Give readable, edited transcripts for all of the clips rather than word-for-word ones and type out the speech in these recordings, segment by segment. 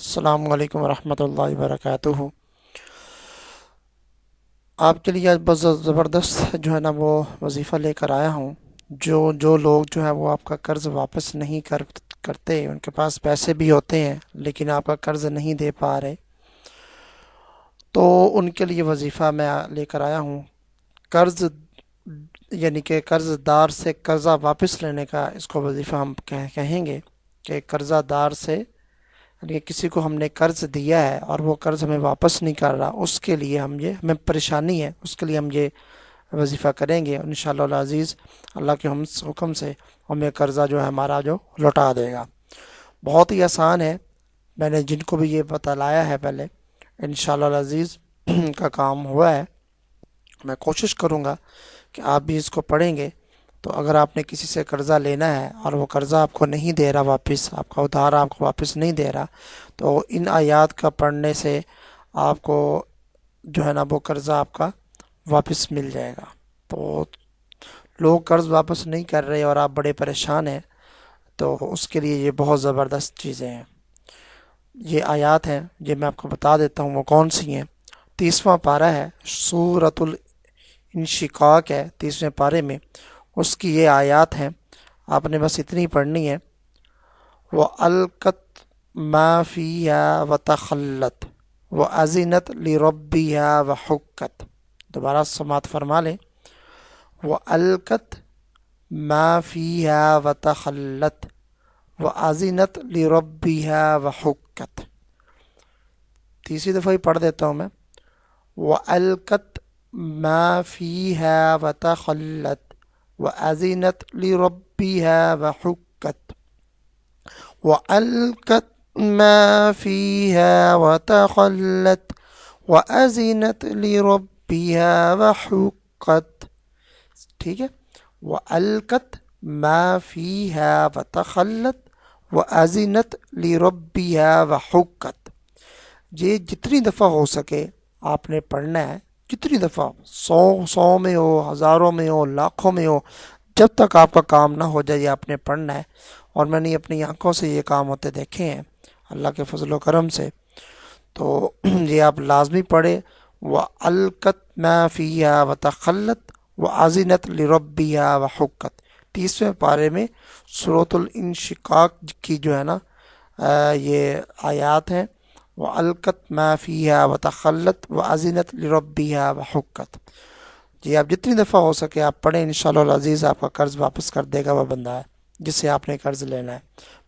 السلام علیکم ورحمۃ اللہ وبرکاتہ۔ آپ کے لیے آج بہت زبردست جو ہے نا وہ وظیفہ لے کر آیا ہوں۔ جو لوگ جو ہے وہ آپ کا قرض واپس نہیں کرتے، ان کے پاس پیسے بھی ہوتے ہیں لیکن آپ کا قرض نہیں دے پا رہے، تو ان کے لیے وظیفہ میں لے کر آیا ہوں۔ قرض یعنی کہ قرض دار سے قرضہ واپس لینے کا اس کو وظیفہ ہم کہیں گے کہ قرضہ دار سے، یعنی کہ کسی کو ہم نے قرض دیا ہے اور وہ قرض ہمیں واپس نہیں کر رہا، اس کے لیے ہمیں پریشانی ہے، اس کے لیے ہم یہ وظیفہ کریں گے، انشاءاللہ العزیز اللہ کے حکم سے ہمیں قرضہ جو ہے ہمارا جو لوٹا دے گا۔ بہت ہی آسان ہے، میں نے جن کو بھی یہ بتلایا ہے پہلے، انشاءاللہ العزیز کا کام ہوا ہے۔ میں کوشش کروں گا کہ آپ بھی اس کو پڑھیں گے، تو اگر آپ نے کسی سے قرضہ لینا ہے اور وہ قرضہ آپ کو نہیں دے رہا، واپس آپ کا ادھار آپ کو واپس نہیں دے رہا، تو ان آیات کا پڑھنے سے آپ کو جو ہے نا وہ قرضہ آپ کا واپس مل جائے گا۔ تو لوگ قرض واپس نہیں کر رہے اور آپ بڑے پریشان ہیں، تو اس کے لیے یہ بہت زبردست چیزیں ہیں۔ یہ آیات ہیں، یہ میں آپ کو بتا دیتا ہوں وہ کون سی ہیں۔ 30واں پارہ ہے، سورۃ الانشقاق ہے 30ویں پارے میں، اس کی یہ آیات ہیں، آپ نے بس اتنی پڑھنی ہے۔ وَأَلْقَتْ مَا فِيهَا وَتَخَلَّتْ وَأَذِنَتْ لِرَبِّهَا وَحُقَّتْ۔ دوبارہ سماعت فرما لیں۔ وَأَلْقَتْ مَا فِيهَا وَتَخَلَّتْ وَأَذِنَتْ لِرَبِّهَا وَحُقَّتْ۔ تیسری دفعہ ہی پڑھ دیتا ہوں میں۔ وَأَلْقَتْ مَا فِيهَا وَتَخَلَّتْ وَأَذِنَتْ لِرَبِّهَا وَحُقَّتْ۔ وَأَلْقَتْ مَا فِيهَا وَتَخَلَّتْ وَأَذِنَتْ لِرَبِّهَا وَحُقَّتْ۔ ٹھیک ہے، وَأَلْقَتْ مَا فِيهَا وَتَخَلَّتْ وَأَذِنَتْ لِرَبِّهَا وَحُقَّتْ۔ یہ جتنی دفعہ ہو سکے آپ نے پڑھنا ہے، جتنی دفعہ، 100 میں ہو، ہزاروں میں ہو، لاکھوں میں ہو، جب تک آپ کا کام نہ ہو جائے یہ آپ نے پڑھنا ہے۔ اور میں نے اپنی آنکھوں سے یہ کام ہوتے دیکھے ہیں اللہ کے فضل و کرم سے، تو یہ آپ لازمی پڑھے۔ وَأَلْقَتْ مَا فِيهَا وَتَخَلَّتْ وَأَذِنَتْ لِرَبِّهَا وَحُقَّتْ۔ 30ویں پارے میں سورۃ الانشقاق کی جو ہے نا یہ آیات ہیں۔ وَأَلْقَتْ مَا فِيهَا وَتَخَلَّتْ وَأَذِنَتْ لِرَبِّهَا وَحُقَّتْ۔ جی آپ جتنی دفعہ ہو سکے آپ پڑھیں، انشاءاللہ العزیز آپ کا قرض واپس کر دے گا وہ بندہ ہے جس سے آپ نے قرض لینا ہے۔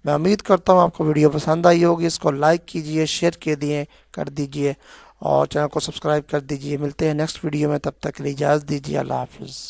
میں امید کرتا ہوں آپ کو ویڈیو پسند آئی ہوگی، اس کو لائک کیجئے، شیئر کر دیجئے اور چینل کو سبسکرائب کر دیجئے۔ ملتے ہیں نیکسٹ ویڈیو میں، تب تک کے لیے اجازت دیجیے، اللہ حافظ۔